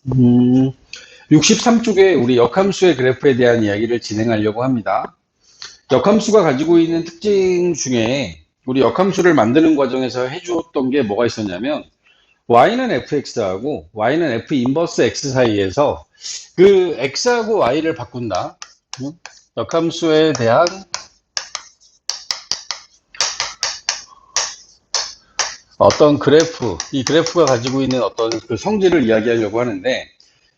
음, 63쪽에 우리 역함수의 그래프에 대한 이야기를 진행하려고 합니다. 역함수가 가지고 있는 특징 중에 우리 역함수를 만드는 과정에서 해주었던 게 뭐가 있었냐면 y는 fx하고 y는 f 인버스 x 사이에서 그 x하고 y를 바꾼다. 역함수에 대한 어떤 그래프, 이 그래프가 가지고 있는 어떤 그 성질을 이야기하려고 하는데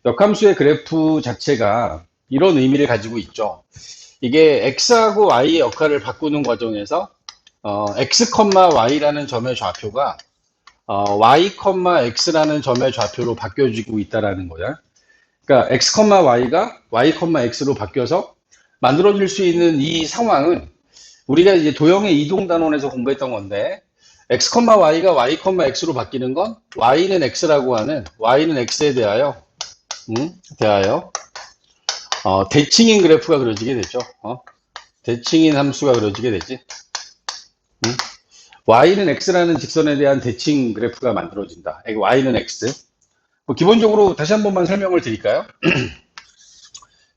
역함수의 그래프 자체가 이런 의미를 가지고 있죠. 이게 x하고 y의 역할을 바꾸는 과정에서 x, y라는 점의 좌표가 y, x라는 점의 좌표로 바뀌어지고 있다라는 거야. 그러니까 x, y가 y, x로 바뀌어서 만들어질 수 있는 이 상황은 우리가 이제 도형의 이동 단원에서 공부했던 건데 x, y가 y, x로 바뀌는 건 y는 x라고 하는 y는 x에 대하여 대칭인 그래프가 그려지게 되죠. 대칭인 함수가 그려지게 되지. y는 x라는 직선에 대한 대칭 그래프가 만들어진다. y는 x. 뭐 기본적으로 다시 한 번만 설명을 드릴까요?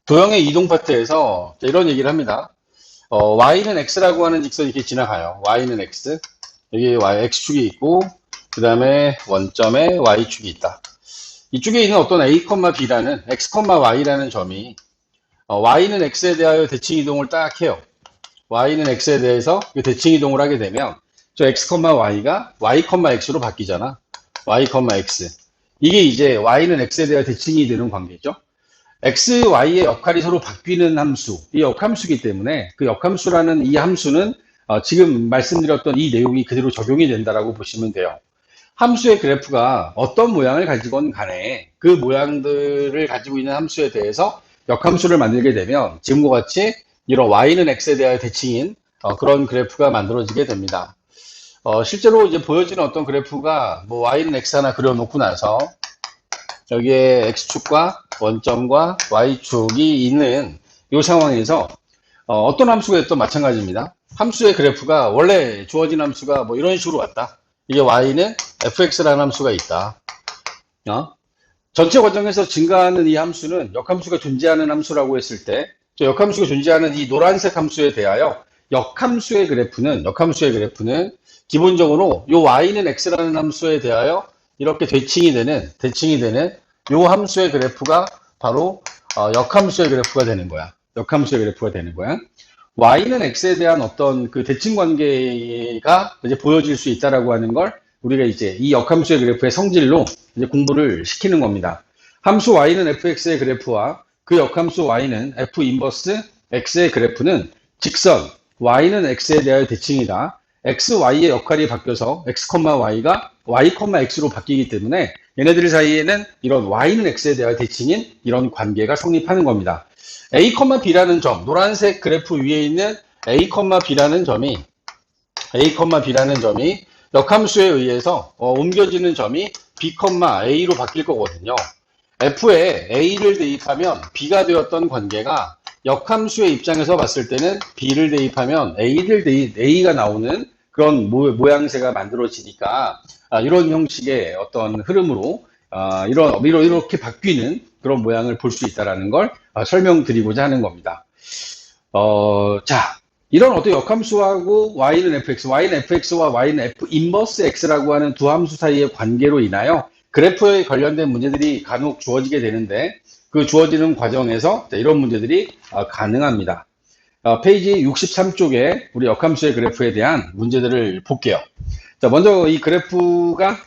도형의 이동 파트에서 이런 얘기를 합니다. y는 x라고 하는 직선이 이렇게 지나가요. y는 x. 여기 x축이 있고 그 다음에 원점에 y축이 있다. 이쪽에 있는 어떤 a, b라는 x, y라는 점이 y는 x에 대하여 대칭 이동을 딱 해요. y는 x에 대해서 대칭 이동을 하게 되면 저 x, y가 y, x로 바뀌잖아. y, x. 이게 이제 y는 x에 대한 대칭이 되는 관계죠. x, y의 역할이 서로 바뀌는 함수, 이 역함수이기 때문에 그 역함수라는 이 함수는 지금 말씀드렸던 이 내용이 그대로 적용이 된다라고 보시면 돼요. 함수의 그래프가 어떤 모양을 가지건 간에 그 모양들을 가지고 있는 함수에 대해서 역함수를 만들게 되면 지금과 같이 이런 y는 x에 대한 대칭인 그런 그래프가 만들어지게 됩니다. 실제로 이제 보여지는 어떤 그래프가 뭐 y는 x 하나 그려놓고 나서 여기에 x축과 원점과 y축이 있는 이 상황에서 어떤 함수가 됐든 마찬가지입니다. 함수의 그래프가 원래 주어진 함수가 뭐 이런 식으로 왔다. 이게 y는 fx라는 함수가 있다. 전체 과정에서 증가하는 이 함수는 역함수가 존재하는 함수라고 했을 때, 역함수가 존재하는 이 노란색 함수에 대하여 역함수의 그래프는 기본적으로 요 y는 x라는 함수에 대하여 이렇게 대칭이 되는 요 함수의 그래프가 바로 역함수의 그래프가 되는 거야. 역함수의 그래프가 되는 거야. y는 x에 대한 어떤 그 대칭 관계가 이제 보여질 수 있다라고 하는 걸 우리가 이제 이 역함수의 그래프의 성질로 이제 공부를 시키는 겁니다. 함수 y는 fx의 그래프와 그 역함수 y는 f 인버스 x의 그래프는 직선 y는 x에 대한 대칭이다. x, y의 역할이 바뀌어서 x, y가 y, x로 바뀌기 때문에 얘네들 사이에는 이런 y는 x에 대한 대칭인 이런 관계가 성립하는 겁니다. a, b라는 점, 노란색 그래프 위에 있는 a, b라는 점이 역함수에 의해서 옮겨지는 점이 b, a로 바뀔 거거든요. f에 a를 대입하면 b가 되었던 관계가 역함수의 입장에서 봤을 때는 b를 대입하면 a가 나오는 그런 모양새가 만들어지니까 이런 형식의 어떤 흐름으로 이렇게 바뀌는 그런 모양을 볼 수 있다는 걸 설명드리고자 하는 겁니다. 자, 이런 어떤 역함수하고 y는 fx와 y는 f 인버스 x라고 하는 두 함수 사이의 관계로 인하여 그래프에 관련된 문제들이 간혹 주어지게 되는데 그 주어지는 과정에서 이런 문제들이 가능합니다. 페이지 63쪽에 우리 역함수의 그래프에 대한 문제들을 볼게요. 자, 먼저 이 그래프가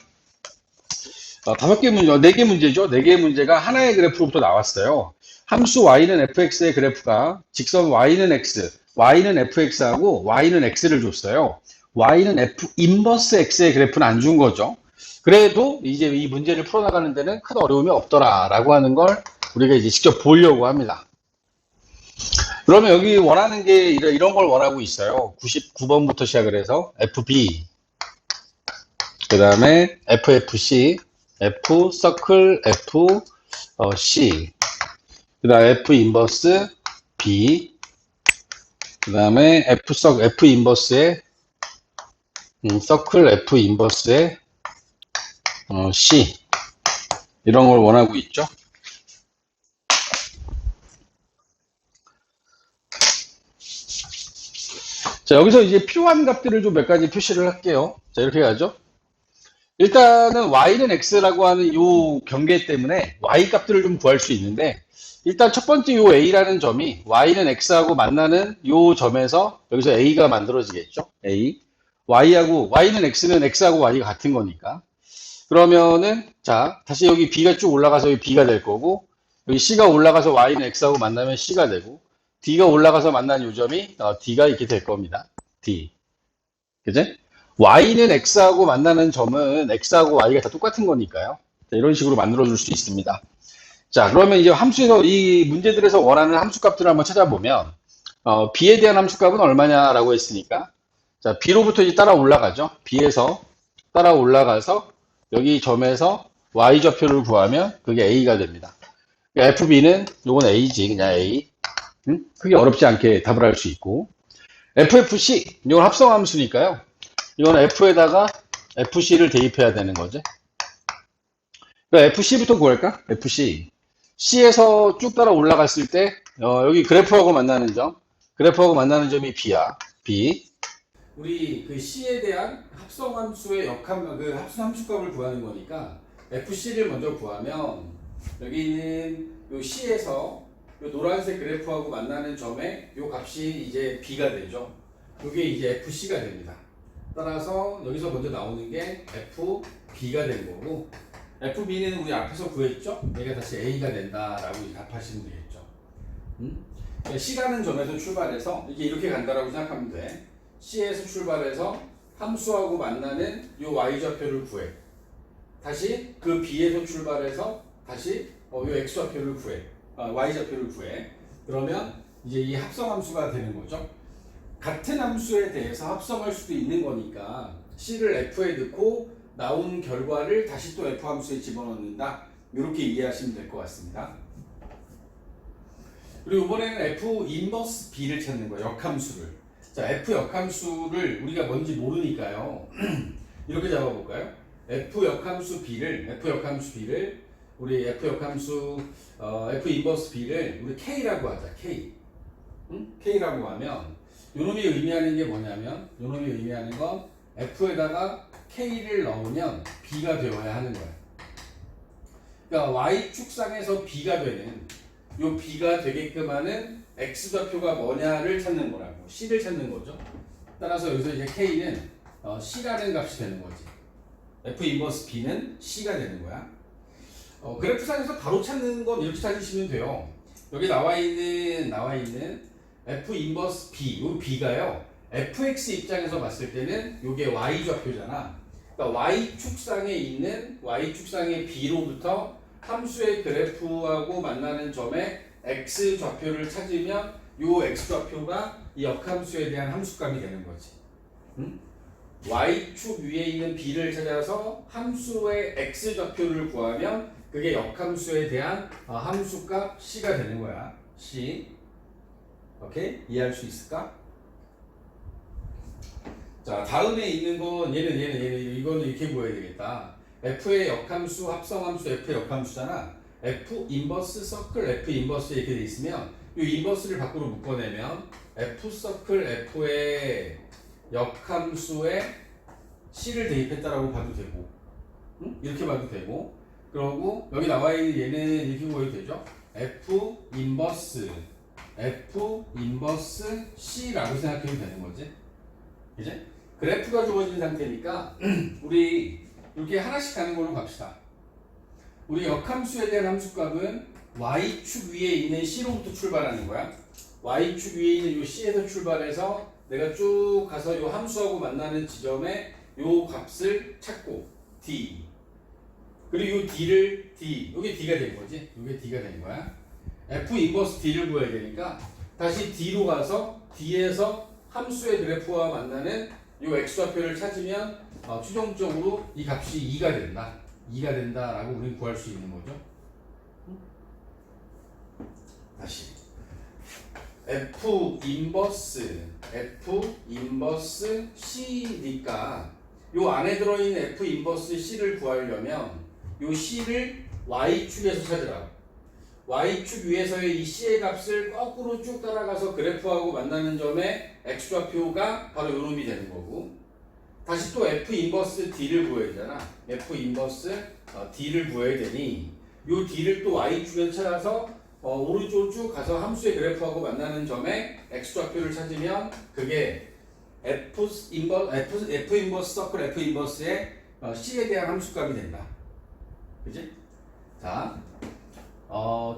5개 문제, 4개 문제죠. 4개의 문제가 하나의 그래프로부터 나왔어요. 함수 y는 fx의 그래프가 직선 y는 x, y는 fx하고 y는 x를 줬어요. y는 f 인버스 x의 그래프는 안 준 거죠. 그래도 이제 이 문제를 풀어나가는 데는 큰 어려움이 없더라라고 하는 걸 우리가 이제 직접 보려고 합니다. 그러면 여기 원하는 게 이런 걸 원하고 있어요. 99번부터 시작을 해서 FB, 그 다음에 FFC, F 서클 F C, 그 다음에 F 인버스 B, 그 다음에 F 인버스의 서클 F 인버스의 C, 이런 걸 원하고 있죠. 자, 여기서 이제 필요한 값들을 좀 몇 가지 표시를 할게요. 자, 이렇게 가죠. 일단은 y는 x라고 하는 요 경계 때문에 y 값들을 좀 구할 수 있는데, 일단 첫 번째 요 a라는 점이 y는 x하고 만나는 요 점에서 여기서 a가 만들어지겠죠. a. y는 x하고 y가 같은 거니까. 그러면은 자, 다시 여기 b가 쭉 올라가서 여기 b가 될 거고, 여기 c가 올라가서 y는 x하고 만나면 c가 되고, d가 올라가서 만난 요점이 d가 이렇게 될 겁니다. d. 그죠? y는 x하고 만나는 점은 x하고 y가 다 똑같은 거니까요. 자, 이런 식으로 만들어 줄 수 있습니다. 자, 그러면 이제 함수에서 이 문제들에서 원하는 함수값들을 한번 찾아보면 b에 대한 함수값은 얼마냐라고 했으니까, 자, b로부터 이제 따라 올라가죠. b에서 따라 올라가서 여기 점에서 y 좌표를 구하면 그게 a가 됩니다. 그러니까 fb는 요건 a지, 그냥 a. 크게 어렵지 않게 답을 할 수 있고, ffc 이건 합성함수니까요. 이건 f에다가 fc를 대입해야 되는 거죠. 그러니까 fc부터 구할까? fc. c에서 쭉 따라 올라갔을 때 여기 그래프하고 만나는 점, 그래프하고 만나는 점이 b야. b. 우리 그 c에 대한 합성함수의 그 합성함수값을 구하는 거니까 fc를 먼저 구하면 여기는 요 c에서 요 노란색 그래프하고 만나는 점에 요 값이 이제 b가 되죠. 이게 이제 fc가 됩니다. 따라서 여기서 먼저 나오는 게 fb가 된 거고, fb는 우리 앞에서 구했죠? 얘가 다시 a가 된다라고 답하시면 되겠죠. c라는 점에서 출발해서 이렇게 간다라고 생각하면 돼. c에서 출발해서 함수하고 만나는 요 y좌표를 구해. 다시 그 b에서 출발해서 다시 요 x좌표를 구해. y좌표를 구해. 그러면 이제 이 합성함수가 되는 거죠. 같은 함수에 대해서 합성할 수도 있는 거니까 c를 f에 넣고 나온 결과를 다시 또 f 함수에 집어넣는다. 이렇게 이해하시면 될 것 같습니다. 그리고 이번에는 f 인버스 b를 찾는 거예요. 역함수를. 자, f 역함수를 우리가 뭔지 모르니까요. 이렇게 잡아볼까요? f 역함수 b를 우리 f 역함수 f 인버스 b를 우리 k라고 하자. k. k라고 하면 요놈이 의미하는 게 뭐냐면, 요놈이 의미하는 건 f에다가 k를 넣으면 b가 되어야 하는 거야. 그러니까 y축상에서 b가 되는, 요 b가 되게끔 하는 x좌표가 뭐냐를 찾는 거라고. c를 찾는 거죠. 따라서 여기서 이제 k는 c라는 값이 되는 거지. f 인버스 b는 c가 되는 거야. 그래프상에서 바로 찾는 건 이렇게 찾으시면 돼요. 여기 나와 있는 f 인버스 b, 요 b가요. fx 입장에서 봤을 때는 요게 y 좌표잖아. 그러니까 y축상의 b로부터 함수의 그래프하고 만나는 점에 x 좌표를 찾으면 요 x 좌표가 이 역함수에 대한 함수값이 되는 거지. y축 위에 있는 b를 찾아서 함수의 x 좌표를 구하면 그게 역함수에 대한 함수값 c가 되는 거야. c. 오케이? 이해할 수 있을까? 자, 다음에 있는 건 얘는 이거는 이렇게 보여야 되겠다. f의 역함수, 합성함수, f의 역함수잖아. f 인버스 서클 f 인버스 이렇게 돼 있으면 이 인버스를 밖으로 묶어내면 f 서클 f의 역함수에 c를 대입했다라고 봐도 되고, 이렇게 봐도 되고, 그리고 여기 나와 있는 얘는 이렇게 보여도 되죠. f 인버스 c라고 생각하면 되는 거지. 이제 그래프가 주어진 상태니까 우리 이렇게 하나씩 가는 걸로 갑시다. 우리 역함수에 대한 함수값은 y축 위에 있는 c로부터 출발하는 거야. y축 위에 있는 요 c에서 출발해서 내가 쭉 가서 요 함수하고 만나는 지점에 요 값을 찾고 d. 그리고 요 d를 요게 d가 된 거지. 요게 d가 된 거야. f 인버스 d를 구해야 되니까 다시 d로 가서 d에서 함수의 그래프와 만나는 요 x좌표를 찾으면 최종적으로 이 값이 2가 된다라고 우리는 구할 수 있는 거죠. 다시 f 인버스 c니까 요 안에 들어있는 f 인버스 c를 구하려면 요 c를 y축에서 찾으라고. y축 위에서의 이 c의 값을 거꾸로 쭉 따라가서 그래프하고 만나는 점에 x좌표가 바로 요놈이 되는 거고, 다시 또 f 인버스 d를 구해야 되잖아. f 인버스 d를 구해야 되니 요 d를 또 y축에서 찾아서 오른쪽으로 쭉 가서 함수의 그래프하고 만나는 점에 x좌표를 찾으면 그게 f 인버스 서클 f 인버스의 c에 대한 함수값이 된다. 그지? 자,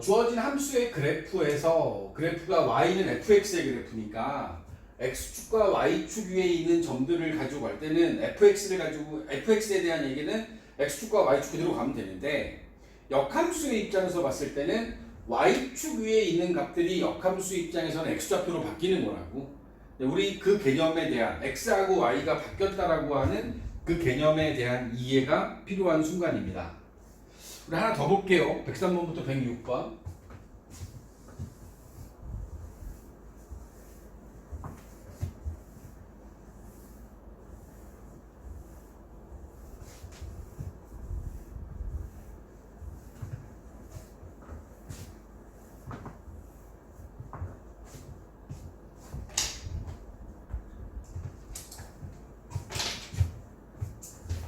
주어진 함수의 그래프에서 그래프가 y는 fx의 그래프니까 x축과 y축 위에 있는 점들을 가지고 갈 때는 fx에 대한 얘기는 x축과 y축 그대로 가면 되는데, 역함수의 입장에서 봤을 때는 y축 위에 있는 값들이 역함수 입장에서는 x좌표로 바뀌는 거라고. 우리 그 개념에 대한 x하고 y가 바뀌었다라고 하는 그 개념에 대한 이해가 필요한 순간입니다. 우리 하나 더 볼게요. 103번부터 106번.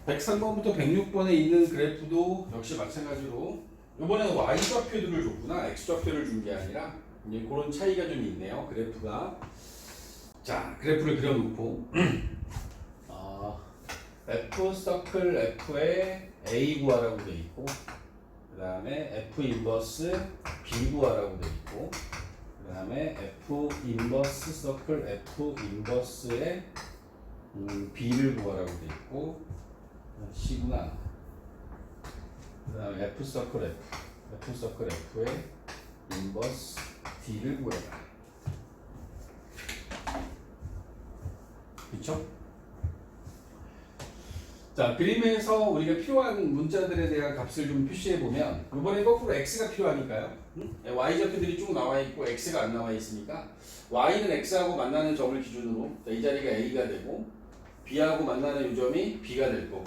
(103번부터) (106번에) 있는 그래프도 역시 마찬가지로 이번에는 y좌표들을 줬구나. x좌표를 준 게 아니라 이제 그런 차이가 좀 있네요. 그래프가. 자, 그래프를 그려놓고 f 서클 f에 a 구하라고 돼 있고, 그 다음에 f 인버스 b 구하라고 돼 있고, 그 다음에 f 인버스 서클 f 인버스에 b를 구하라고 돼 있고, C구나. 그 다음에 F 서클 F에 인버스 D를 구해라. 그쵸? 자, 그림에서 우리가 필요한 문자들에 대한 값을 좀 표시해보면, 이번에 거꾸로 X가 필요하니까요. Y좌표들이 쭉 나와있고 X가 안 나와있으니까 Y는 X하고 만나는 점을 기준으로 이 자리가 A가 되고, B하고 만나는 요점이 B가 될 거고,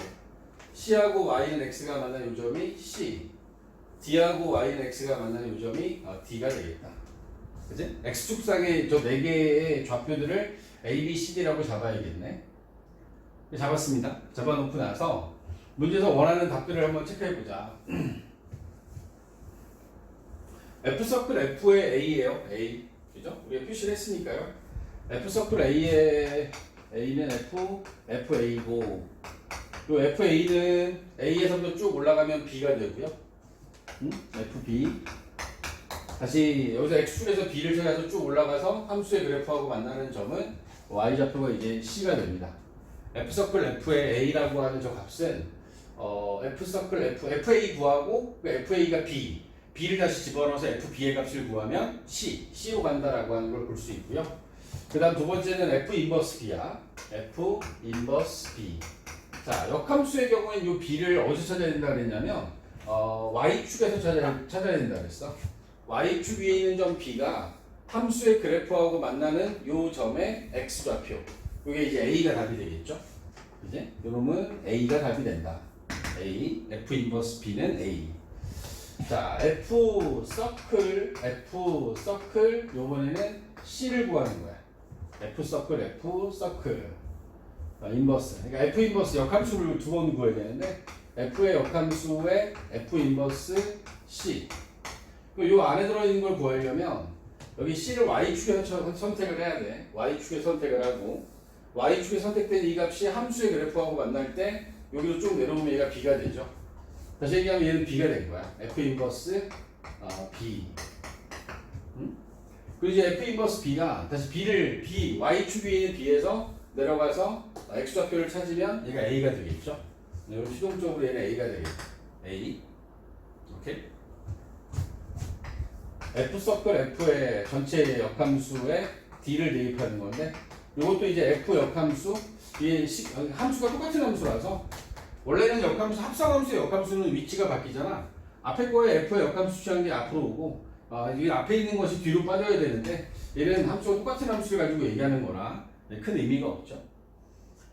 C하고 Y는 X가 만나는 요점이 C, D하고 Y는 X가 만나는 요점이 D가 되겠다. 그치? X축상의 저 4개의 좌표들을 A, B, C, D라고 잡아야겠네. 잡았습니다. 잡아놓고 나서 문제에서 원하는 답들을 한번 체크해보자. F 서클 F의 A예요. A. 그죠? 우리가 표시를 했으니까요. F 서클 A의 A는 FA고, 요 FA는 A에서부터 쭉 올라가면 B가 되고요. FB. 다시 여기서 X축에서 B를 찾아서 쭉 올라가서 함수의 그래프하고 만나는 점은 Y좌표가 이제 C가 됩니다. F서클 F의 A라고 하는 저 값은 F서클 FA 구하고 FA가 B, B를 다시 집어넣어서 FB의 값을 구하면 C로 간다라고 하는 걸 볼 수 있고요. 그 다음 두 번째는 F 인버스 B야. F 인버스 B. 자, 역함수의 경우에는 이 B를 어디서 찾아야 된다 그랬냐면 Y축에서 찾아야 된다 그랬어. Y축 위에 있는 점 B가 함수의 그래프하고 만나는 이 점의 X좌표. 이게 이제 A가 답이 되겠죠. 이제 요놈은 A가 답이 된다. A, F 인버스 B는 A. 자, F 서클 요번에는 C를 구하는 거야. F 서클 인버스. 그러니까 F 인버스 역함수를 두 번 구해야 되는데, F의 역함수에 F 인버스 C. 요 안에 들어있는 걸 구하려면 여기 C를 Y축에서 선택을 해야 돼. Y축에 선택을 하고, Y축에 선택된 이 값이 함수의 그래프하고 만날 때 여기로 쭉 내려오면 얘가 B가 되죠. 다시 얘기하면 얘는 B가 된 거야. F 인버스 B. 그리고 이제 F 인버스 B가 다시 Y축 위에 있는 B에서 내려가서 X좌표를 찾으면 얘가 A가 되겠죠. 네, 최종적으로 얘는 A가 되겠죠. A. 오케이? F 서클 F의 전체 역함수에 D를 대입하는 건데, 이것도 이제 F 역함수, 이 함수가 똑같은 함수라서, 원래는 역함수, 합성함수의 역함수는 위치가 바뀌잖아. 앞에 거에 F의 역함수 취한 게 앞으로 오고, 이 앞에 있는 것이 뒤로 빠져야 되는데, 얘는 함수가 똑같은 함수를 가지고 얘기하는 거라 큰 의미가 없죠.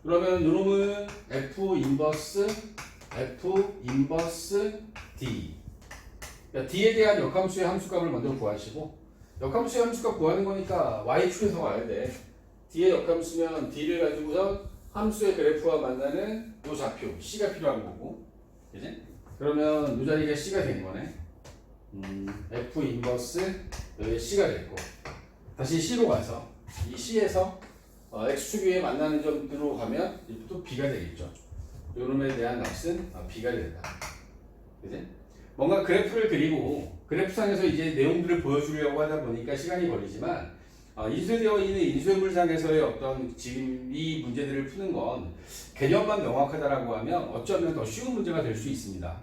그러면 이놈은 F 인버스 D. 그러니까 D에 대한 역함수의 함수값을 먼저 구하시고, 역함수의 함수값 구하는 거니까 Y축에서 와야 돼. D의 역함수면 D를 가지고서 함수의 그래프와 만나는 요 좌표 C가 필요한 거고, 그지? 그러면 이 자리가 C가 된 거네. F 인버스 여기 C가 됐고, 다시 C로 가서 이 C에서 X축 위에 만나는 점으로 가면 또 B가 되겠죠. 요놈에 대한 값은 B가 된다. 그지? 뭔가 그래프를 그리고 그래프상에서 이제 내용들을 보여주려고 하다 보니까 시간이 걸리지만, 인쇄되어 있는 인쇄물상에서의 어떤 지금 이 문제들을 푸는 건 개념만 명확하다라고 하면 어쩌면 더 쉬운 문제가 될 수 있습니다.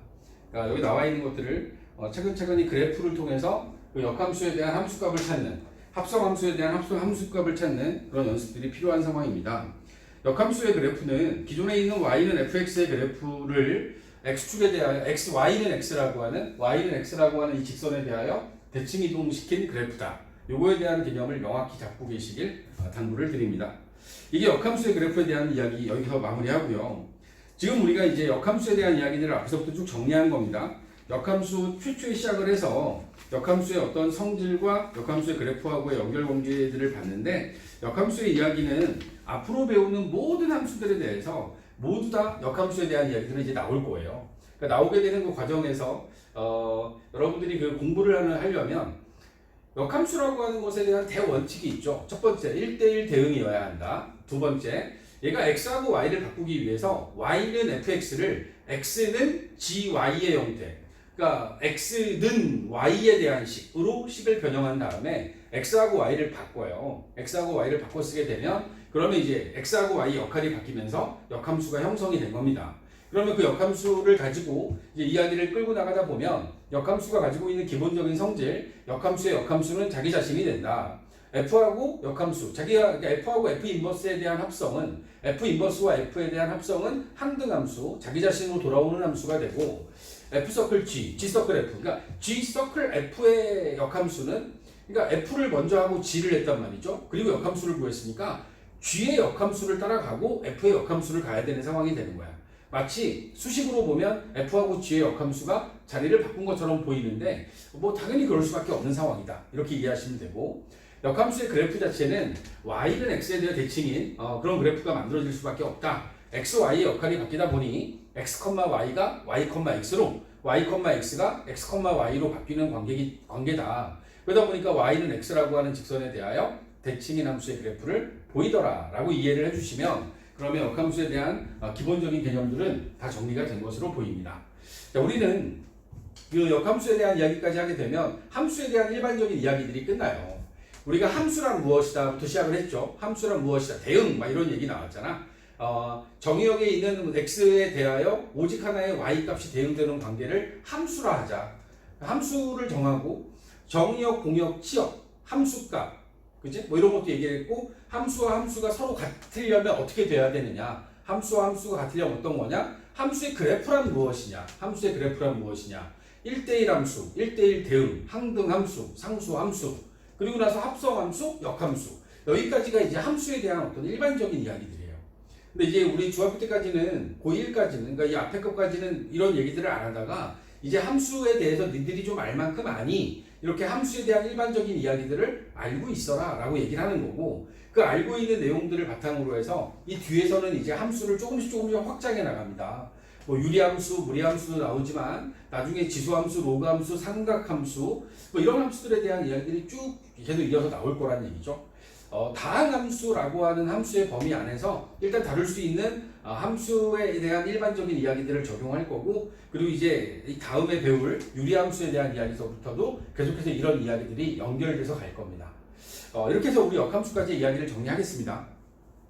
그러니까 여기 나와 있는 것들을 차근차근히 그래프를 통해서 그 역함수에 대한 함수값을 찾는, 합성함수에 대한 함수값을 찾는 그런 연습들이 필요한 상황입니다. 역함수의 그래프는 기존에 있는 y는 fx의 그래프를 x축에 대하여 y는 x라고 하는 이 직선에 대하여 대칭 이동시킨 그래프다. 요거에 대한 개념을 명확히 잡고 계시길 당부를 드립니다. 이게 역함수의 그래프에 대한 이야기 여기서 마무리하고요. 지금 우리가 이제 역함수에 대한 이야기들을 앞에서부터 쭉 정리한 겁니다. 역함수 최초에 시작을 해서 역함수의 어떤 성질과 역함수의 그래프하고의 연결 관계들을 봤는데, 역함수의 이야기는 앞으로 배우는 모든 함수들에 대해서 모두 다 역함수에 대한 이야기들은 이제 나올 거예요. 그러니까 나오게 되는 그 과정에서 여러분들이 그 공부를 하려면 역함수라고 하는 것에 대한 대원칙이 있죠. 첫 번째, 1대1 대응이어야 한다. 두 번째, 얘가 x하고 y를 바꾸기 위해서 y는 fx를 x는 gy의 형태, 그러니까 x는 y에 대한 식으로 식을 변형한 다음에 x하고 y를 바꿔요. x하고 y를 바꿔 쓰게 되면 그러면 이제 x하고 y 역할이 바뀌면서 역함수가 형성이 된 겁니다. 그러면 그 역함수를 가지고 이제 이야기를 끌고 나가다 보면 역함수가 가지고 있는 기본적인 성질, 역함수의 역함수는 자기 자신이 된다. F하고 역함수, 자기가 그러니까 F하고 F 인버스에 대한 합성은 F 인버스와 F에 대한 합성은 항등함수, 자기 자신으로 돌아오는 함수가 되고, F 서클 G, G 서클 F, 그러니까 G 서클 F의 역함수는, 그러니까 F를 먼저 하고 G를 했단 말이죠. 그리고 역함수를 구했으니까 G의 역함수를 따라가고 F의 역함수를 가야 되는 상황이 되는 거야. 마치 수식으로 보면 F하고 G의 역함수가 자리를 바꾼 것처럼 보이는데 뭐 당연히 그럴 수밖에 없는 상황이다. 이렇게 이해하시면 되고, 역함수의 그래프 자체는 y는 x에 대한 대칭인 그런 그래프가 만들어질 수밖에 없다. x, y의 역할이 바뀌다 보니 x, y가 y, x로, y, x가 x, y로 바뀌는 관계다. 그러다 보니까 y는 x라고 하는 직선에 대하여 대칭인 함수의 그래프를 보이더라 라고 이해를 해주시면, 그러면 역함수에 대한 기본적인 개념들은 다 정리가 된 것으로 보입니다. 자, 우리는 그 역함수에 대한 이야기까지 하게 되면 함수에 대한 일반적인 이야기들이 끝나요. 우리가 함수란 무엇이다부터 시작을 했죠. 함수란 무엇이다, 대응 막 이런 얘기 나왔잖아. 정의역에 있는 x에 대하여 오직 하나의 y 값이 대응되는 관계를 함수라 하자. 함수를 정하고 정의역, 공역, 치역, 함수값, 그치? 뭐 이런 것도 얘기했고, 함수와 함수가 서로 같으려면 어떻게 돼야 되느냐? 함수와 함수가 같으려면 어떤 거냐? 함수의 그래프란 무엇이냐? 함수의 그래프란 무엇이냐? 1대1 함수, 1대1 대응, 항등 함수, 상수 함수, 그리고 나서 합성 함수, 역함수. 여기까지가 이제 함수에 대한 어떤 일반적인 이야기들이에요. 근데 이제 우리 중학교 때까지는, 고1까지는, 그러니까 이 앞에 것까지는 이런 얘기들을 안 하다가 이제 함수에 대해서 니들이 좀 알 만큼 아니, 이렇게 함수에 대한 일반적인 이야기들을 알고 있어라 라고 얘기를 하는 거고, 그 알고 있는 내용들을 바탕으로 해서 이 뒤에서는 이제 함수를 조금씩 확장해 나갑니다. 뭐 유리함수, 무리함수도 나오지만 나중에 지수함수, 로그함수, 삼각함수, 뭐 이런 함수들에 대한 이야기들이 쭉 계속 이어서 나올 거란 얘기죠. 다항함수라고 하는 함수의 범위 안에서 일단 다룰 수 있는 함수에 대한 일반적인 이야기들을 적용할 거고, 그리고 이제 이 다음에 배울 유리함수에 대한 이야기서부터도 계속해서 이런 이야기들이 연결돼서 갈 겁니다. 이렇게 해서 우리 역함수까지 이야기를 정리하겠습니다.